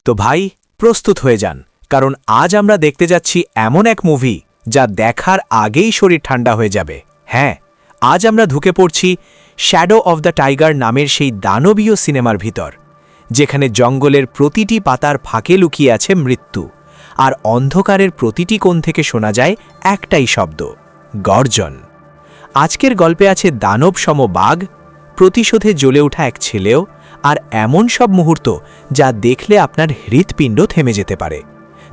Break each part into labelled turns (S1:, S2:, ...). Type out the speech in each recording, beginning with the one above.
S1: তো ভাই প্রস্তুত হয়ে যান, কারণ আজ আমরা দেখতে যাচ্ছি এমন এক মুভি যা দেখার আগেই শরীর ঠান্ডা হয়ে যাবে। হ্যাঁ, আজ আমরা ঢুকে পড়ছি শ্যাডো অফ দ্য টাইগার নামের সেই দানবীয় সিনেমার ভিতর, যেখানে জঙ্গলের প্রতিটি পাতার ফাঁকে লুকিয়ে আছে মৃত্যু, আর অন্ধকারের প্রতিটি কোণ থেকে শোনা যায় একটাই শব্দ, গর্জন। আজকের গল্পে আছে দানব সম বাঘ, প্রতিশোধে জ্বলে ওঠা এক ছেলেও, আর এমন সব মুহূর্ত যা দেখলে আপনার হৃৎপিণ্ড থেমে যেতে পারে।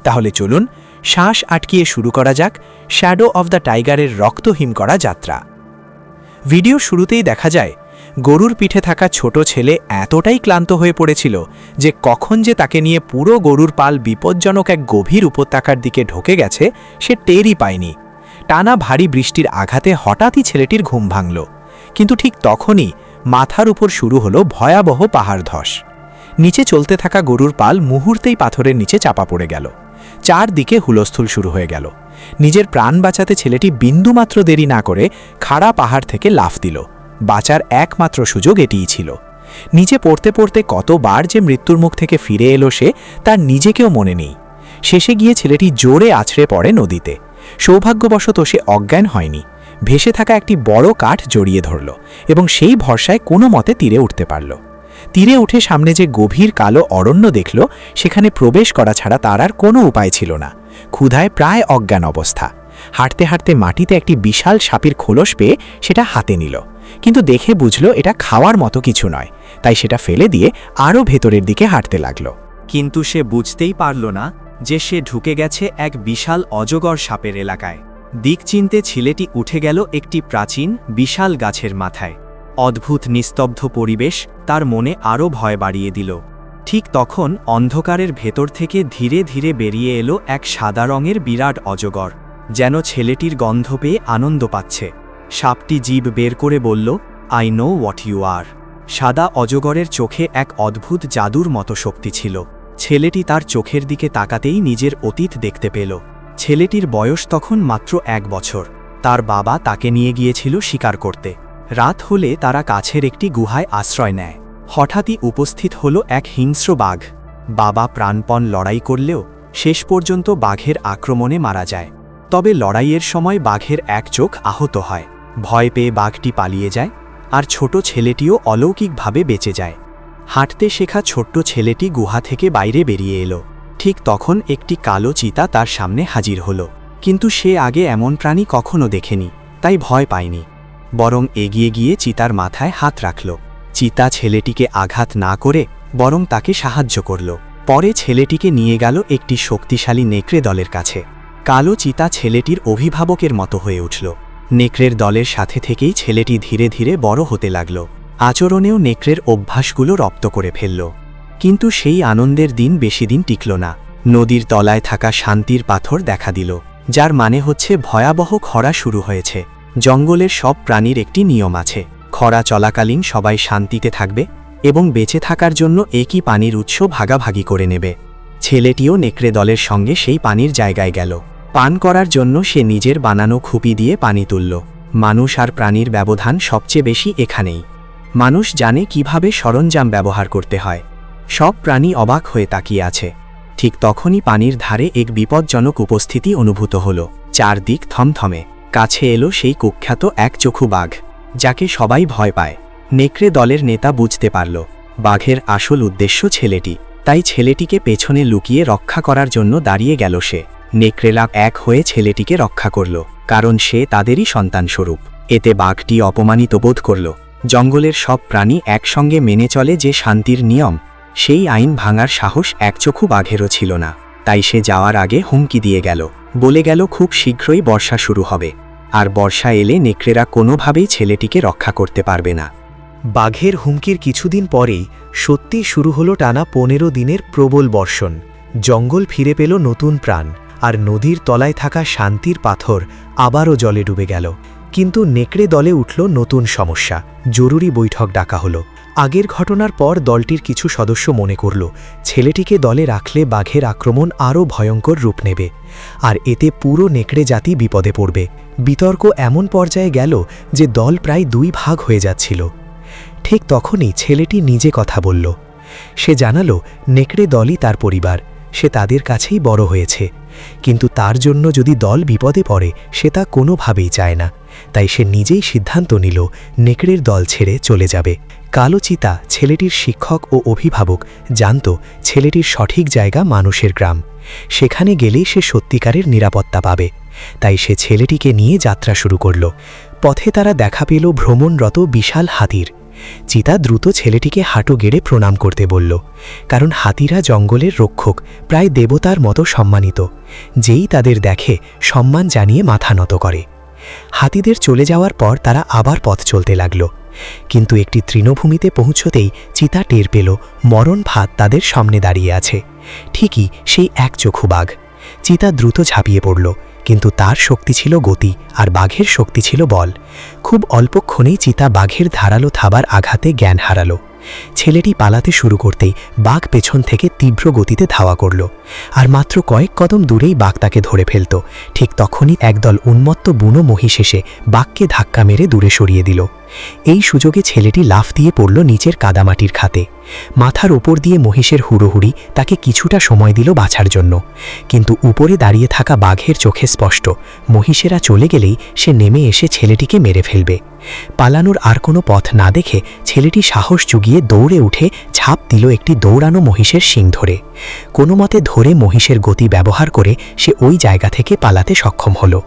S1: তাহলে চলুন শ্বাস আটকিয়ে শুরু করা যাক শ্যাডো অফ দ্য টাইগারের রক্তহিম করা যাত্রা। ভিডিও শুরুতেই দেখা যায় গরুর পিঠে থাকা ছোট ছেলে এতটাই ক্লান্ত হয়ে পড়েছিল যে কখন যে তাকে নিয়ে পুরো গরুর পাল বিপজ্জনক এক গভীর উপত্যকার দিকে ঢোকে গেছে সে টেরই পায়নি। টানা ভারী বৃষ্টির আঘাতে হঠাৎই ছেলেটির ঘুম ভাঙল, কিন্তু ঠিক তখনই মাথার উপর শুরু হলো ভয়াবহ পাহাড় ধস। নিচে চলতে থাকা গরুর পাল মুহূর্তেই পাথরের নিচে চাপা পড়ে গেল। চারদিকে হুলস্থুল শুরু হয়ে গেল। নিজের প্রাণ বাঁচাতে ছেলেটি বিন্দুমাত্র দেরি না করে খাড়া পাহাড় থেকে লাফ দিল। বাঁচার একমাত্র সুযোগ এটিই ছিল। নিচে পড়তে পড়তে কতবার যে মৃত্যুর মুখ থেকে ফিরে এলো সে তার নিজেকেও মনে নেই। শেষে গিয়ে ছেলেটি জোরে আছড়ে পড়ে নদীতে। সৌভাগ্যবশত সে অজ্ঞান হয়নি, ভেসে থাকা একটি বড় কাঠ জড়িয়ে ধরল এবং সেই ভরসায় কোনো মতে তীরে উঠতে পারল। তীরে উঠে সামনে যে গভীর কালো অরণ্য দেখল, সেখানে প্রবেশ করা ছাড়া তার আর কোনো উপায় ছিল না। ক্ষুধায় প্রায় অজ্ঞান অবস্থা। হাঁটতে হাঁটতে মাটিতে একটি বিশাল সাপের খোলস পেয়ে সেটা হাতে নিল, কিন্তু দেখে বুঝল এটা খাওয়ার মতো কিছু নয়, তাই সেটা ফেলে দিয়ে আরও ভেতরের দিকে হাঁটতে লাগল। কিন্তু সে বুঝতেই পারল না যে সে ঢুকে গেছে এক বিশাল অজগর সাপের এলাকায়। দিক চিনতে ছেলেটি উঠে গেল একটি প্রাচীন বিশাল গাছের মাথায়। অদ্ভুত নিস্তব্ধ পরিবেশ তার মনে আরও ভয় বাড়িয়ে দিল। ঠিক তখন অন্ধকারের ভেতর থেকে ধীরে ধীরে বেরিয়ে এলো এক সাদা রঙের বিরাট অজগর, যেন ছেলেটির গন্ধ পেয়ে আনন্দ পাচ্ছে। সাপটি জিভ বের করে বলল, I know what you are. সাদা অজগরের চোখে এক অদ্ভুত জাদুর মতো শক্তি ছিল। ছেলেটি তার চোখের দিকে তাকাতেই নিজের অতীত দেখতে পেল। ছেলেটির বয়স তখন মাত্র 1 বছর। তার বাবা তাকে নিয়ে গিয়েছিল শিকার করতে। রাত হলে তারা কাছের একটি গুহায় আশ্রয় নেয়। হঠাৎই উপস্থিত হল এক হিংস্র বাঘ। বাবা প্রাণপণ লড়াই করলেও শেষ পর্যন্ত বাঘের আক্রমণে মারা যায়। তবে লড়াইয়ের সময় বাঘের এক চোখ আহত হয়। ভয় পেয়ে বাঘটি পালিয়ে যায়, আর ছোট ছেলেটিও অলৌকিকভাবে বেঁচে যায়। হাঁটতে শেখা ছোট্ট ছেলেটি গুহা থেকে বাইরে বেরিয়ে এলো। ঠিক তখন একটি কালো চিতা তার সামনে হাজির হল, কিন্তু সে আগে এমন প্রাণী কখনো দেখেনি, তাই ভয় পায়নি। বরং এগিয়ে গিয়ে চিতার মাথায় হাত রাখল। চিতা ছেলেটিকে আঘাত না করে বরং তাকে সাহায্য করল। পরে ছেলেটিকে নিয়ে গেল একটি শক্তিশালী নেকড়ে দলের কাছে। কালো চিতা ছেলেটির অভিভাবকের মতো হয়ে উঠল। নেকড়ের দলের সাথে থেকেই ছেলেটি ধীরে ধীরে বড় হতে লাগল। আচরণেও নেকড়ের অভ্যাসগুলো রপ্ত করে ফেলল। কিন্তু সেই আনন্দের দিন বেশি দিন টিকল না। নদীর তলায় থাকা শান্তির পাথর দেখা দিল, যার মানে হচ্ছে ভয়াবহ খরা শুরু হয়েছে। জঙ্গলের সব প্রাণীর একটি নিয়ম আছে, খরা চলাকালীন সবাই শান্তিতে থাকবে এবং বেঁচে থাকার জন্য একই পানির উৎস ভাগাভাগি করে নেবে। ছেলেটিও নেকড়ে দলের সঙ্গে সেই পানির জায়গায় গেল। পান করার জন্য সে নিজের বানানো খুপি দিয়ে পানি তুলল। মানুষ আর প্রাণীর ব্যবধান সবচেয়ে বেশি এখানেই। মানুষ জানে কিভাবে সরঞ্জাম ব্যবহার করতে হয়। সব প্রাণী অবাক হয়ে তাকিয়ে আছে। ঠিক তখনই পানির ধারে এক বিপজ্জনক উপস্থিতি অনুভূত হল। চারদিক থমথমে। কাছে এলো সেই কুখ্যাত একচক্ষু বাঘ, যাকে সবাই ভয় পায়। নেকড়ে দলের নেতা বুঝতে পারল বাঘের আসল উদ্দেশ্য ছেলেটি, তাই ছেলেটিকে পেছনে লুকিয়ে রক্ষা করার জন্য দাঁড়িয়ে গেল সে। নেকড়েরা এক হয়ে ছেলেটিকে রক্ষা করল, কারণ সে তাদেরই সন্তানস্বরূপ। এতে বাঘটি অপমানিত বোধ করল। জঙ্গলের সব প্রাণী একসঙ্গে মেনে চলে যে শান্তির নিয়ম, সেই আইন ভাঙার সাহস একচক্ষু বাঘেরও ছিল না। তাই সে যাওয়ার আগে হুমকি দিয়ে গেল, বলে গেল খুব শীঘ্রই বর্ষা শুরু হবে, আর বর্ষা এলে নেকড়েরা কোনোভাবেই ছেলেটিকে রক্ষা করতে পারবে না।
S2: বাঘের হুমকির কিছুদিন পরেই সত্যি শুরু হলো টানা 15 দিনের প্রবল বর্ষণ। জঙ্গল ফিরে পেল নতুন প্রাণ, আর নদীর তলায় থাকা শান্তির পাথর আবারও জলে ডুবে গেল। কিন্তু নেকড়ে দলে উঠল নতুন সমস্যা। জরুরি বৈঠক ডাকা হলো। আগের ঘটনার পর দলটির কিছু সদস্য মনে করল ছেলেটিকে দলে রাখলে বাঘের আক্রমণ আরও ভয়ঙ্কর রূপ নেবে, আর এতে পুরো নেকড়ে জাতি বিপদে পড়বে। বিতর্ক এমন পর্যায়ে গেল যে দল প্রায় 2 ভাগ হয়ে যাচ্ছিল। ঠিক তখনই ছেলেটি নিজে কথা বলল। সে জানালো নেকড়ে দলই তার পরিবার, সে তাদের কাছেই বড় হয়েছে, কিন্তু তার জন্য যদি দল বিপদে পড়ে সে তা কোনোভাবেই চায় না। তাই সে নিজেই সিদ্ধান্ত নিল নেকড়ের দল ছেড়ে চলে যাবে। কালো চিতা, ছেলেটির শিক্ষক ও অভিভাবক, জানত ছেলেটির সঠিক জায়গা মানুষের গ্রাম, সেখানে গেলেই সে সত্যিকারের নিরাপত্তা পাবে। তাই সে ছেলেটিকে নিয়ে যাত্রা শুরু করল। পথে তারা দেখা পেল ভ্রমণরত বিশাল হাতির। চিতা দ্রুত ছেলেটিকে হাঁটু গেড়ে প্রণাম করতে বলল, কারণ হাতিরা জঙ্গলের রক্ষক, প্রায় দেবতার মতো সম্মানিত। যেই তাদের দেখে সম্মান জানিয়ে মাথা নত করে। হাতিদের চলে যাওয়ার পর তারা আবার পথ চলতে লাগল, কিন্তু একটি তৃণভূমিতে পৌঁছতেই চিতা টের পেল মরণ ফাঁদ তাদের সামনে দাঁড়িয়ে আছে। ঠিকই সেই একচক্ষু বাঘ। চিতা দ্রুত ঝাঁপিয়ে পড়ল, কিন্তু তার শক্তি ছিল গতি আর বাঘের শক্তি ছিল বল। খুব অল্পক্ষণেই চিতা বাঘের ধারালো থাবার আঘাতে জ্ঞান হারালো। ছেলেটি পালাতে শুরু করতেই বাঘ পেছন থেকে তীব্র গতিতে ধাওয়া করল, আর মাত্র কয়েক কদম দূরেই বাঘ তাকে ধরে ফেলত। ঠিক তখনই একদল উন্মত্ত বুনো মহিষ এসে বাঘকে ধাক্কা মেরে দূরে সরিয়ে দিল। এই সুযোগে ছেলেটি লাফ দিয়ে পড়ল নিচের কাদামাটির খাতে। মাথার ওপর দিয়ে মহিষের হুড়োহুড়ি তাকে কিছুটা সময় দিল বাঁচার জন্য, কিন্তু উপরে দাঁড়িয়ে থাকা বাঘের চোখে স্পষ্ট মহিষেরা চলে গেলেই সে নেমে এসে ছেলেটিকে মেরে ফেলবে। পালানোর আর কোনো পথ না দেখে ছেলেটি সাহস জুগিয়ে দৌড়ে উঠে ঝাঁপ দিল একটি দৌড়ানো মহিষের শিং ধরে। কোনো মতে ধরে মহিষের গতি ব্যবহার করে সে ওই জায়গা থেকে পালাতে সক্ষম হলো।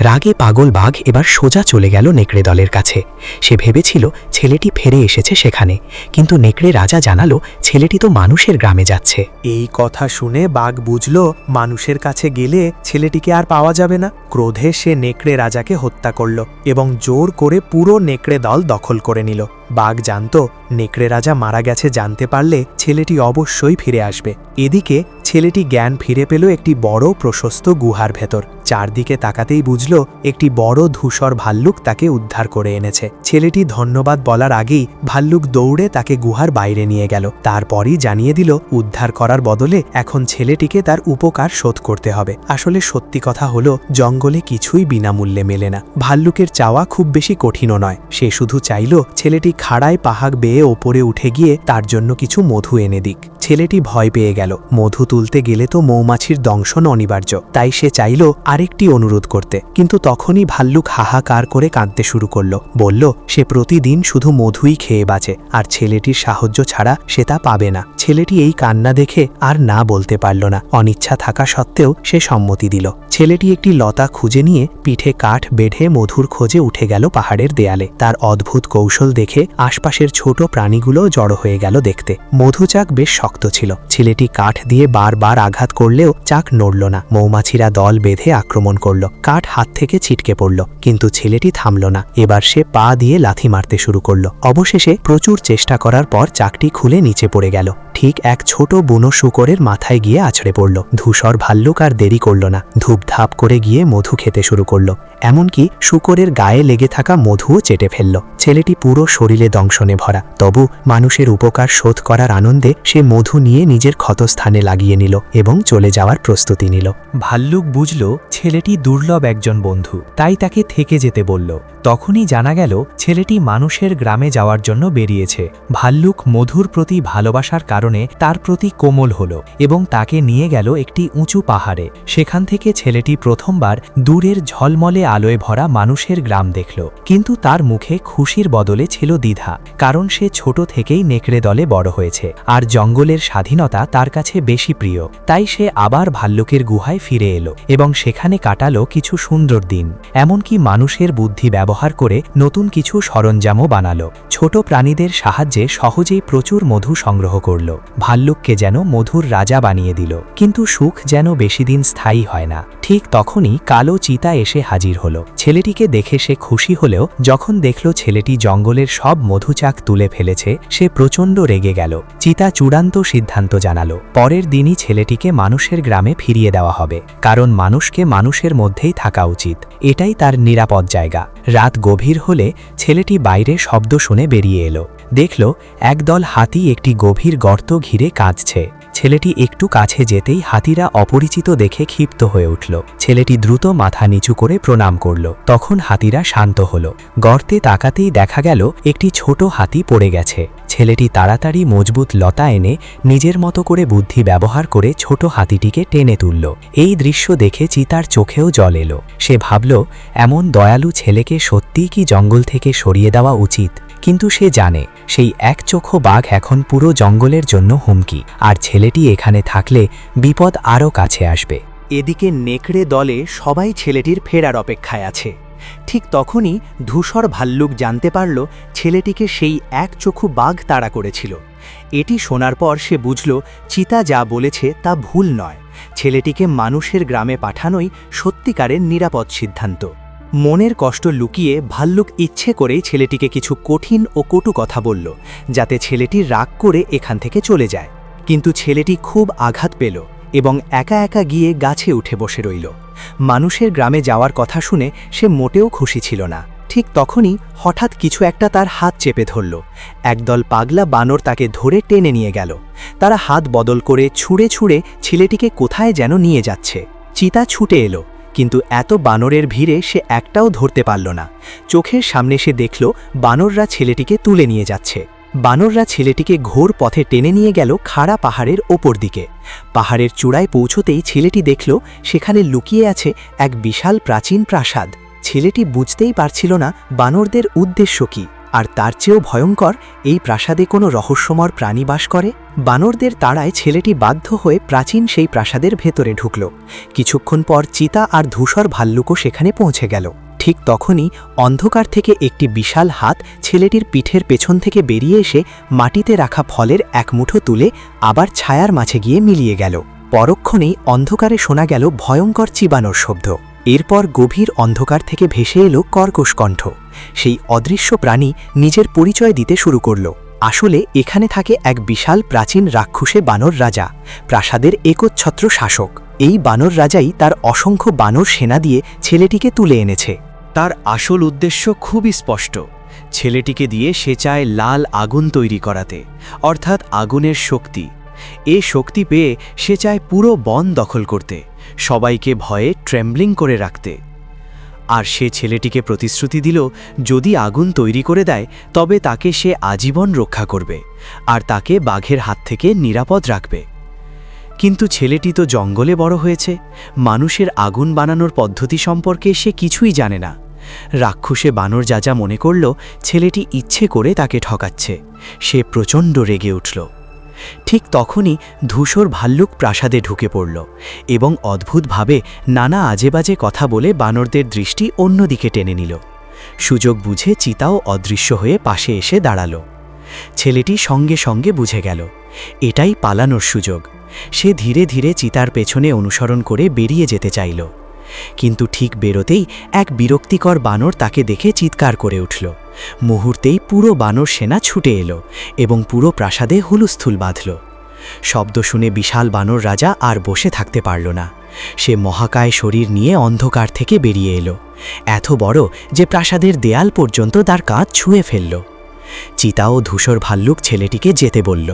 S2: রাগে পাগল বাঘ এবার সোজা চলে গেল নেকড়ে দলের কাছে। সে ভেবেছিল ছেলেটি ফিরে এসেছে সেখানে, কিন্তু নেকড়ে রাজা জানালো ছেলেটি তো মানুষের গ্রামে যাচ্ছে।
S1: এই কথা শুনে বাঘ বুঝল মানুষের কাছে গেলে ছেলেটিকে আর পাওয়া যাবে না। ক্রোধে সে নেকড়ে রাজাকে হত্যা করল এবং জোর করে পুরো নেকড়ে দল দখল করে নিল। বাঘ জানত নেকড়ে রাজা মারা গেছে জানতে পারলে ছেলেটি অবশ্যই ফিরে আসবে। এদিকে ছেলেটি জ্ঞান ফিরে পেল একটি বড় প্রশস্ত গুহার ভেতর। চারদিকে তাকাতেই বুঝল একটি বড় ধূসর ভাল্লুক তাকে উদ্ধার করে এনেছে। ছেলেটি ধন্যবাদ বলার আগেই ভাল্লুক দৌড়ে তাকে গুহার বাইরে নিয়ে গেল। তারপরই জানিয়ে দিল উদ্ধার করার বদলে এখন ছেলেটিকে তার উপকার শোধ করতে হবে। আসলে সত্যি কথা হলো জঙ্গলে কিছুই বিনামূল্যে মেলে না। ভাল্লুকের চাওয়া খুব বেশি কঠিনও নয়। সে শুধু চাইল ছেলেটি খাড়ায় পাহাড় বেয়ে ওপরে উঠে গিয়ে তার জন্য কিছু মধু এনে দিক। ছেলেটি ভয় পেয়ে গেল। মধু তুলতে গেলে তো মৌমাছির দংশন অনিবার্য। তাই সে চাইল আরেকটি অনুরোধ করতে, কিন্তু তখনই ভাল্লুক হাহাকার করে কাঁদতে শুরু করল। বলল সে প্রতিদিন শুধু মধুই খেয়ে বাঁচে, আর ছেলেটির সাহায্য ছাড়া সে তা পাবে না। ছেলেটি এই কান্না দেখে আর না বলতে পারল না। অনিচ্ছা থাকা সত্ত্বেও সে সম্মতি দিল। ছেলেটি একটি লতা খুঁজে নিয়ে পিঠে কাঠ বেঁধে মধুর খোঁজে উঠে গেল পাহাড়ের দেয়ালে। তার অদ্ভুত কৌশল দেখে আশপাশের ছোট প্রাণীগুলো জড়ো হয়ে গেল দেখতে। মধুচাক বেশ শক্ত ছিল। ছেলেটি কাঠ দিয়ে বারবার আঘাত করলেও চাক নড়ল না। মৌমাছিরা দল বেঁধে আক্রমণ করল। কাঠ হাত থেকে ছিটকে পড়ল, কিন্তু ছেলেটি থামল না। এবার সে পা দিয়ে লাথি মারতে শুরু করল। অবশেষে প্রচুর চেষ্টা করার পর চাকটি খুলে নিচে পড়ে গেল। ঠিক এক ছোট বুনো শূকরের মাথায় গিয়ে আছড়ে পড়ল। ধূসর ভাল্লুক আর দেরি করল না, ধূপধাপ করে গিয়ে মধু খেতে শুরু করল। এমনকি শূকরের গায়ে লেগে থাকা মধুও চেটে ফেলল। ছেলেটি পুরো শরীরে দংশনে ভরা, তবু মানুষের উপকার শোধ করার আনন্দে সে মধু নিয়ে নিজের ক্ষতস্থানে লাগিয়ে নিল এবং চলে যাওয়ার প্রস্তুতি নিল। ভাল্লুক বুঝল ছেলেটি দুর্লভ একজন বন্ধু, তাই তাকে থেকে যেতে বলল। তখনই জানা গেল ছেলেটি মানুষের গ্রামে যাওয়ার জন্য বেরিয়েছে। ভাল্লুক মধুর প্রতি ভালোবাসার কারণে তার প্রতি কোমল হল এবং তাকে নিয়ে গেল একটি উঁচু পাহাড়ে। সেখান থেকে ছেলেটি প্রথমবার দূরের ঝলমলে আলোয় ভরা মানুষের গ্রাম দেখল, কিন্তু তার মুখে খুশির বদলে ছিল দ্বিধা, কারণ সে ছোট থেকেই নেকড়ে দলে বড় হয়েছে আর জঙ্গলের স্বাধীনতা তার কাছে বেশি প্রিয়। তাই সে আবার ভাল্লুকের গুহায় ফিরে এলো এবং সেখানে কাটালো কিছু সুন্দর দিন। এমনকি মানুষের বুদ্ধি ব্যবহার করে নতুন কিছু সরঞ্জামও বানালো। ছোট প্রাণীদের সাহায্যে সহজেই প্রচুর মধু সংগ্রহ করল। ভাল্লুককে যেন মধুর রাজা বানিয়ে দিল। কিন্তু সুখ যেন বেশি দিন স্থায়ী হয় না। ঠিক তখনই কালো চিতা এসে হাজির হলো। ছেলেটিকে দেখে সে খুশি হলেও যখন দেখল ছেলেটি জঙ্গলের সব মধুচাক তুলে ফেলেছে, সে প্রচণ্ড রেগে গেল। চিতা চূড়ান্ত সিদ্ধান্ত জানালো, পরের দিনই ছেলেটিকে মানুষের গ্রামে ফিরিয়ে দেওয়া হবে, কারণ মানুষকে মানুষের মধ্যেই থাকা উচিত। এটাই তার নিরাপদ জায়গা। রাত গভীর হলে ছেলেটি বাইরে শব্দ শুনে বেরিয়ে এলো। দেখল একদল হাতি একটি গভীর গর্ত ঘিরে কাঁদছে। ছেলেটি একটু কাছে যেতেই হাতিরা অপরিচিত দেখে ক্ষিপ্ত হয়ে উঠল। ছেলেটি দ্রুত মাথা নিচু করে প্রণাম করল। তখন হাতিরা শান্ত হল। গর্তে তাকাতেই দেখা গেল একটি ছোট হাতি পড়ে গেছে।
S2: ছেলেটি তাড়াতাড়ি মজবুত লতা এনে নিজের মতো করে বুদ্ধি ব্যবহার করে ছোট হাতিটিকে টেনে তুলল। এই দৃশ্য দেখে চিতার চোখেও জল এলো। সে ভাবল, এমন দয়ালু ছেলেকে সত্যিই কি জঙ্গল থেকে সরিয়ে দেওয়া উচিত। কিন্তু সে জানে সেই একচোখো বাঘ এখন পুরো জঙ্গলের জন্য হুমকি, আর ছেলেটি এখানে থাকলে বিপদ আরও কাছে আসবে।
S1: এদিকে নেকড়ে দলে সবাই ছেলেটির ফেরার অপেক্ষায় আছে। ঠিক তখনই ধূসর ভাল্লুক জানতে পারল ছেলেটিকে সেই একচক্ষু বাঘ তাড়া করেছিল। এটি শোনার পর সে বুঝল চিতা যা বলেছে তা ভুল নয়। ছেলেটিকে মানুষের গ্রামে পাঠানোই সত্যিকারের নিরাপদ সিদ্ধান্ত। মনের কষ্ট লুকিয়ে ভাল্লুক ইচ্ছে করেই ছেলেটিকে কিছু কঠিন ও কটু কথা বলল, যাতে ছেলেটি রাগ করে এখান থেকে চলে যায়। কিন্তু ছেলেটি খুব আঘাত পেল এবং একা একা গিয়ে গাছে উঠে বসে রইল। মানুষের গ্রামে যাওয়ার কথা শুনে সে মোটেও খুশি ছিল না। ঠিক তখনই হঠাৎ কিছু একটা তার হাত চেপে ধরল। একদল পাগলা বানর তাকে ধরে টেনে নিয়ে গেল। তারা হাত বদল করে ছুঁড়ে ছুঁড়ে ছেলেটিকে কোথায় যেন নিয়ে যাচ্ছে। চিতা ছুটে এলো, কিন্তু এত বানরের ভিড়ে সে একটাও ধরতে পারল না। চোখের সামনে সে দেখল বানররা ছেলেটিকে তুলে নিয়ে যাচ্ছে। বানররা ছেলেটিকে ঘোর পথে টেনে নিয়ে গেল খাড়া পাহাড়ের ওপর দিকে। পাহাড়ের চূড়ায় পৌঁছতেই ছেলেটি দেখল সেখানে লুকিয়ে আছে এক বিশাল প্রাচীন প্রাসাদ। ছেলেটি বুঝতেই পারছিল না বানরদের উদ্দেশ্য কী, আর তার চেয়েও ভয়ঙ্কর, এই প্রাসাদে কোনো রহস্যময় প্রাণী বাস করে। বানরদের তাড়ায় ছেলেটি বাধ্য হয়ে প্রাচীন সেই প্রাসাদের ভেতরে ঢুকল। কিছুক্ষণ পর চিতা আর ধূসর ভাল্লুকও সেখানে পৌঁছে গেল। ঠিক তখনই অন্ধকার থেকে একটি বিশাল হাত ছেলেটির পিঠের পেছন থেকে বেরিয়ে এসে মাটিতে রাখা ফলের এক মুঠো তুলে আবার ছায়ার মাঝে গিয়ে মিলিয়ে গেল। পরক্ষণেই অন্ধকারে শোনা গেল ভয়ঙ্কর চিবানোর শব্দ। এরপর গভীর অন্ধকার থেকে ভেসে এলো কর্কশ কণ্ঠ। সেই অদৃশ্য প্রাণী নিজের পরিচয় দিতে শুরু করল। আসলে এখানে থাকে এক বিশাল প্রাচীন রাক্ষসে বানর রাজা, প্রাসাদের একচ্ছত্র শাসক। এই বানর রাজাই তার অসংখ্য বানর সেনা দিয়ে ছেলেটিকে তুলে এনেছে। তার আসল উদ্দেশ্য খুবই স্পষ্ট। ছেলেটিকে দিয়ে সে চায় লাল আগুন তৈরি করাতে, অর্থাৎ আগুনের শক্তি। এ শক্তি পেয়ে সে চায় পুরো বন দখল করতে, সবাইকে ভয়ে ট্রেম্বলিং করে রাখতে। আর সে ছেলেটিকে প্রতিশ্রুতি দিল, যদি আগুন তৈরি করে দেয় তবে তাকে সে আজীবন রক্ষা করবে আর তাকে বাঘের হাত থেকে নিরাপদ রাখবে। কিন্তু ছেলেটি তো জঙ্গলে বড় হয়েছে, মানুষের আগুন বানানোর পদ্ধতি সম্পর্কে সে কিছুই জানে না। রাক্ষসে বানর যা মনে করল ছেলেটি ইচ্ছে করে তাকে ঠকাচ্ছে। সে প্রচণ্ড রেগে উঠল। ঠিক তখনই ধূসর ভাল্লুক প্রাসাদে ঢুকে পড়ল এবং অদ্ভুতভাবে নানা আজেবাজে কথা বলে বানরদের দৃষ্টি অন্যদিকে টেনে নিল। সুযোগ বুঝে চিতাও অদৃশ্য হয়ে পাশে এসে দাঁড়াল। ছেলেটি সঙ্গে সঙ্গে বুঝে গেল এটাই পালানোর সুযোগ। সে ধীরে ধীরে চিতার পেছনে অনুসরণ করে বেরিয়ে যেতে চাইল। কিন্তু ঠিক বেরোতেই এক বিরক্তিকর বানর তাকে দেখে চিৎকার করে উঠল। মুহূর্তেই পুরো বানর সেনা ছুটে এলো এবং পুরো প্রাসাদে হুলস্থুল বাঁধল। শব্দ শুনে বিশাল বানর রাজা আর বসে থাকতে পারল না। সে মহাকায় শরীর নিয়ে অন্ধকার থেকে বেরিয়ে এলো, এত বড় যে প্রাসাদের দেয়াল পর্যন্ত তার কাঁধ ছুঁয়ে ফেলল। চিতা ও ধূসর ভাল্লুক ছেলেটিকে যেতে বলল।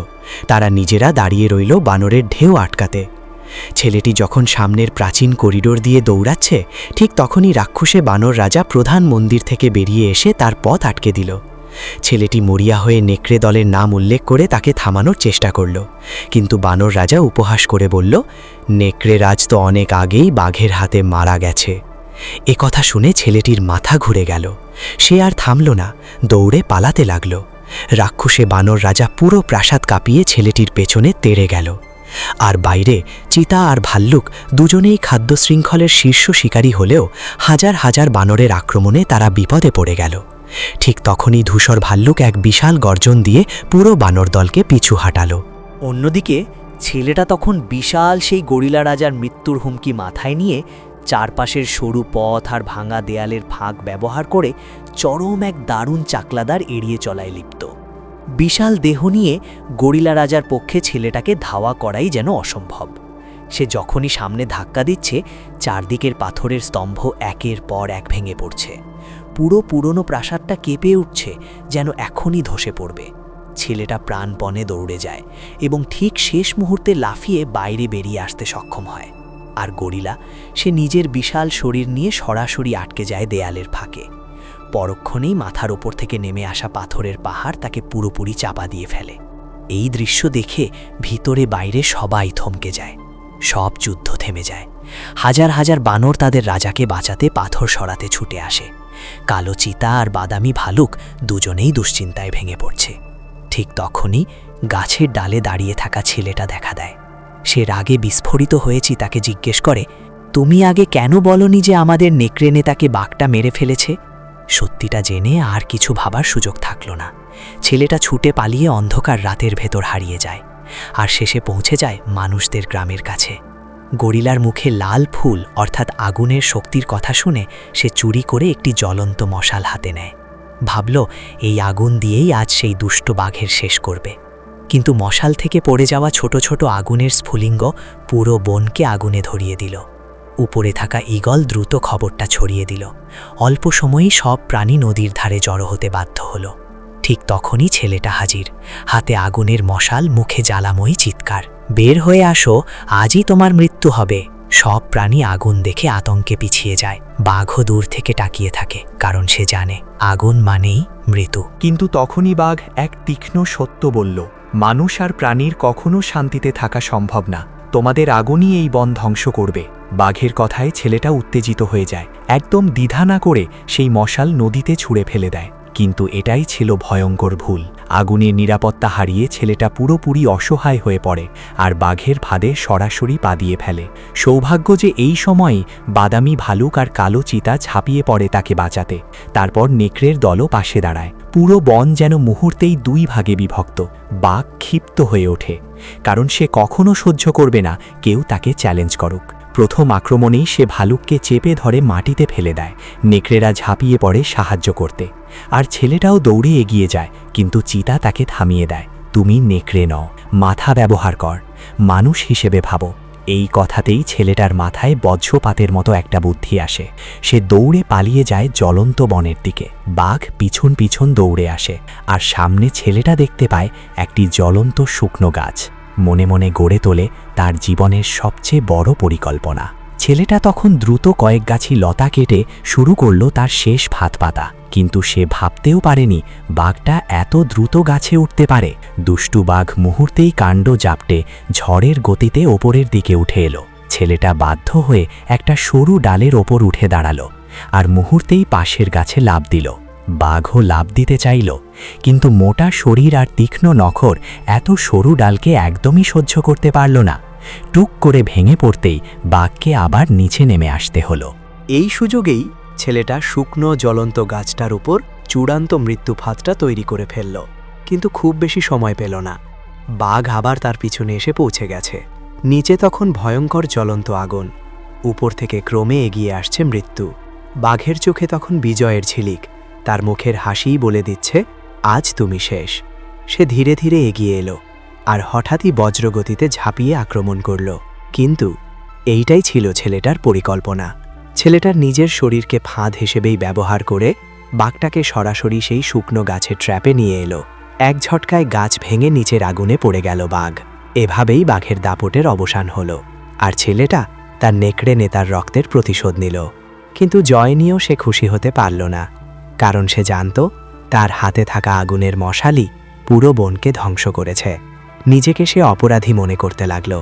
S1: তারা নিজেরা দাঁড়িয়ে রইল বানরের ঢেউ আটকাতে। ছেলেটি যখন সামনের প্রাচীন করিডোর দিয়ে দৌড়াচ্ছে, ঠিক তখনই রাক্ষসে বানর রাজা প্রধান মন্দির থেকে বেরিয়ে এসে তার পথ আটকে দিল। ছেলেটি মরিয়া হয়ে নেকড়ে দলের নাম উল্লেখ করে তাকে থামানোর চেষ্টা করল, কিন্তু বানর রাজা উপহাস করে বলল, নেকড়ে রাজ তো অনেক আগেই বাঘের হাতে মারা গেছে। এ কথা শুনে ছেলেটির মাথা ঘুরে গেল। সে আর থামল না, দৌড়ে পালাতে লাগল। রাক্ষসে বানর রাজা পুরো প্রাসাদ কাঁপিয়ে ছেলেটির পেছনে তেড়ে গেল। আর বাইরে চিতা আর ভাল্লুক দুজনেই খাদ্য শৃঙ্খলের শীর্ষ শিকারী হলেও হাজার হাজার বানরের আক্রমণে তারা বিপদে পড়ে গেল। ঠিক তখনই ধূসর ভাল্লুক এক বিশাল গর্জন দিয়ে পুরো বানর দলকে পিছু হাঁটালো।
S3: অন্যদিকে ছেলেটা তখন বিশাল সেই গরিলা রাজার মৃত্যুর হুমকি মাথায় নিয়ে চারপাশের সরু পথ আর ভাঙা দেয়ালের ফাঁক ব্যবহার করে চরম এক দারুণ চাকলাদার এড়িয়ে চলায় লিপ্ত। বিশাল দেহ নিয়ে গরিলা রাজার পক্ষে ছেলেটাকে ধাওয়া করাই যেন অসম্ভব। সে যখনই সামনে ধাক্কা দিচ্ছে, চারদিকের পাথরের স্তম্ভ একের পর এক ভেঙে পড়ছে। পুরো পুরনো প্রাসাদটা কেঁপে উঠছে, যেন এখনই ধসে পড়বে। ছেলেটা প্রাণপণে দৌড়ে যায় এবং ঠিক শেষ মুহূর্তে লাফিয়ে বাইরে বেরিয়ে আসতে সক্ষম হয়। আর গরিলা, সে নিজের বিশাল শরীর নিয়ে সরাসরি আটকে যায় দেয়ালের ফাঁকে। পরক্ষণেই মাথার ওপর থেকে নেমে আসা পাথরের পাহাড় তাকে পুরোপুরি চাপা দিয়ে ফেলে। এই দৃশ্য দেখে ভিতরে বাইরে সবাই থমকে যায়। সব যুদ্ধ থেমে যায়। হাজার হাজার বানর তাদের রাজাকে বাঁচাতে পাথর সরাতে ছুটে আসে। কালো চিতা আর বাদামি ভালুক দুজনেই দুশ্চিন্তায় ভেঙে পড়ছে। ঠিক তখনই গাছের ডালে দাঁড়িয়ে থাকা ছেলেটা দেখা দেয়। সে রাগে বিস্ফোরিত হয়ে চিতাকে জিজ্ঞেস করে, তুমি আগে কেন বলনি যে আমাদের নেকড়ে নেতাকে বাঘটা মেরে ফেলেছে? সত্যিটা জেনে আর কিছু ভাবার সুযোগ থাকল না। ছেলেটা ছুটে পালিয়ে অন্ধকার রাতের ভেতর হারিয়ে যায় আর শেষে পৌঁছে যায় মানুষদের গ্রামের কাছে। গরিলার মুখে লাল ফুল অর্থাৎ আগুনের শক্তির কথা শুনে সে চুরি করে একটি জ্বলন্ত মশাল হাতে নেয়। ভাবল এই আগুন দিয়েই আজ সেই দুষ্ট বাঘের শেষ করবে। কিন্তু মশাল থেকে পড়ে যাওয়া ছোট ছোট আগুনের স্ফুলিঙ্গ পুরো বনকে আগুনে ধরিয়ে দিল। উপরে থাকা ঈগল দ্রুত খবরটা ছড়িয়ে দিল। অল্প সময়েই সব প্রাণী নদীর ধারে জড়ো হতে বাধ্য হল। ঠিক তখনই ছেলেটা হাজির, হাতে আগুনের মশাল, মুখে জ্বালাময়ী চিৎকার, বের হয়ে আসো, আজই তোমার মৃত্যু হবে। সব প্রাণী আগুন দেখে আতঙ্কে পিছিয়ে যায়। বাঘও দূর থেকে তাকিয়ে থাকে, কারণ সে জানে আগুন মানেই মৃত্যু।
S1: কিন্তু তখনই বাঘ এক তীক্ষ্ণ সত্য বলল, মানুষ আর প্রাণীর কখনো শান্তিতে থাকা সম্ভব না। তোমাদের আগুনই এই বন ধ্বংস করবে। বাঘের কথায় ছেলেটা উত্তেজিত হয়ে যায়। একদম দ্বিধা না করে সেই মশাল নদীতে ছুঁড়ে ফেলে দেয়। কিন্তু এটাই ছিল ভয়ঙ্কর ভুল। আগুনের নিরাপত্তা হারিয়ে ছেলেটা পুরোপুরি অসহায় হয়ে পড়ে আর বাঘের ফাঁদে সরাসরি পা দিয়ে ফেলে। সৌভাগ্য যে এই সময়ে বাদামি ভালুক আর কালো চিতা ঝাঁপিয়ে পড়ে তাকে বাঁচাতে। তারপর নেকড়ের দলও পাশে দাঁড়ায়। পুরো বন যেন মুহূর্তেই দুই ভাগে বিভক্ত। বাঘ ক্ষিপ্ত হয়ে ওঠে, কারণ সে কখনো সহ্য করবে না কেউ তাকে চ্যালেঞ্জ করুক। প্রথম আক্রমণেই সে ভালুককে চেপে ধরে মাটিতে ফেলে দেয়। নেকড়েরা ঝাঁপিয়ে পড়ে সাহায্য করতে, আর ছেলেটাও দৌড়ে এগিয়ে যায়। কিন্তু চিতা তাকে থামিয়ে দেয়। তুমি নেকড়ে নও, মাথা ব্যবহার কর, মানুষ হিসেবে ভাবো। এই কথাতেই ছেলেটার মাথায় বজ্রপাতের মতো একটা বুদ্ধি আসে। সে দৌড়ে পালিয়ে যায় জ্বলন্ত বনের দিকে। বাঘ পিছন পিছন দৌড়ে আসে আর সামনে ছেলেটা দেখতে পায় একটি জ্বলন্ত শুকনো গাছ। মনে মনে গড়ে তোলে তার জীবনের সবচেয়ে বড় পরিকল্পনা। ছেলেটা তখন দ্রুত কয়েক গাছি লতা কেটে শুরু করল তার শেষ ভাত পাতা। কিন্তু সে ভাবতেও পারেনি বাঘটা এত দ্রুত গাছে উঠতে পারে। দুষ্টু বাঘ মুহূর্তেই কাণ্ড জাপটে ঝড়ের গতিতে ওপরের দিকে উঠে এলো। ছেলেটা বাধ্য হয়ে একটা সরু ডালের ওপর উঠে দাঁড়ালো আর মুহূর্তেই পাশের গাছে লাফ দিল। বাঘও লাফ দিতে চাইল, কিন্তু মোটা শরীর আর তীক্ষ্ণ নখর এত সরু ডালকে একদমই সহ্য করতে পারল না। টুক করে ভেঙে পড়তেই বাঘকে আবার নিচে নেমে আসতে হলো।
S2: এই সুযোগেই ছেলেটা শুকনো জ্বলন্ত গাছটার উপর চূড়ান্ত মৃত্যু ফাঁদটা তৈরি করে ফেলল। কিন্তু খুব বেশি সময় পেল না। বাঘ আবার তার পিছনে এসে পৌঁছে গেছে। নিচে তখন ভয়ঙ্কর জ্বলন্ত আগুন, উপর থেকে ক্রমে এগিয়ে আসছে মৃত্যু। বাঘের চোখে তখন বিজয়ের ঝিলিক, তার মুখের হাসিই বলে দিচ্ছে আজ তুমি শেষ। সে ধীরে ধীরে এগিয়ে এলো আর হঠাৎই বজ্রগতিতে ঝাঁপিয়ে আক্রমণ করল। কিন্তু এইটাই ছিল ছেলেটার পরিকল্পনা। ছেলেটার নিজের শরীরকে ফাঁদ হিসেবেই ব্যবহার করে বাঘটাকে সরাসরি সেই শুকনো গাছের ট্র্যাপে নিয়ে এলো। এক ঝটকায় গাছ ভেঙে নিচের আগুনে পড়ে গেল বাঘ। এভাবেই বাঘের দাপটের অবসান হলো আর ছেলেটা তার নেকড়ে নেতার রক্তের প্রতিশোধ নিল। কিন্তু জয় নিয়েও সে খুশি হতে পারল না, কারণ সে জানত তার হাতে থাকা আগুনের মশালই পুরো বনকে ধ্বংস করেছে। নিজেকে সে অপরাধী মনে করতে লাগল,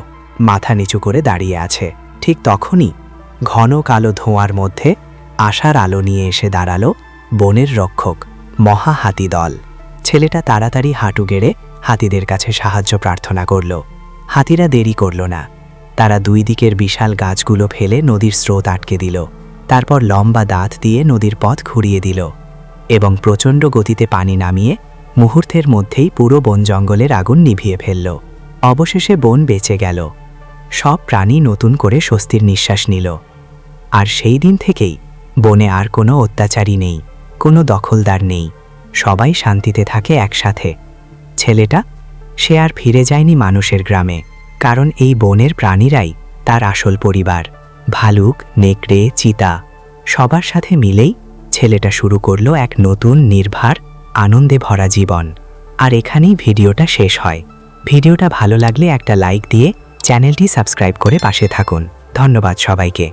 S2: মাথা নিচু করে দাঁড়িয়ে আছে। ঠিক তখনই ঘন কালো ধোঁয়ার মধ্যে আশার আলো নিয়ে এসে দাঁড়ালো বনের রক্ষক মহা হাতি দল। ছেলেটা তাড়াতাড়ি হাঁটু গেড়ে হাতিদের কাছে সাহায্য প্রার্থনা করল। হাতিরা দেরি করল না। তারা দুই দিকের বিশাল গাছগুলো ফেলে নদীর স্রোত আটকে দিল। তারপর লম্বা দাঁত দিয়ে নদীর পথ ঘুরিয়ে দিল এবং প্রচণ্ড গতিতে পানি নামিয়ে মুহূর্তের মধ্যেই পুরো বন জঙ্গলের আগুন নিভিয়ে ফেলল। অবশেষে বন বেঁচে গেল। সব প্রাণী নতুন করে স্বস্তির নিঃশ্বাস নিল। আর সেই দিন থেকেই বনে আর কোনো অত্যাচারী নেই, কোনো দখলদার নেই। সবাই শান্তিতে থাকে একসাথে। ছেলেটা সে আর ফিরে যায়নি মানুষের গ্রামে, কারণ এই বনের প্রাণীরাই তার আসল পরিবার। ভালুক, নেকড়ে, চিতা সবার সাথে মিলেই ছেলেটা শুরু করলো এক নতুন নির্ভার আনন্দে ভরা জীবন। আর এখানেই ভিডিওটা শেষ হয়। ভিডিওটা ভালো লাগলে একটা লাইক দিয়ে চ্যানেলটি সাবস্ক্রাইব করে পাশে থাকুন। ধন্যবাদ সবাইকে।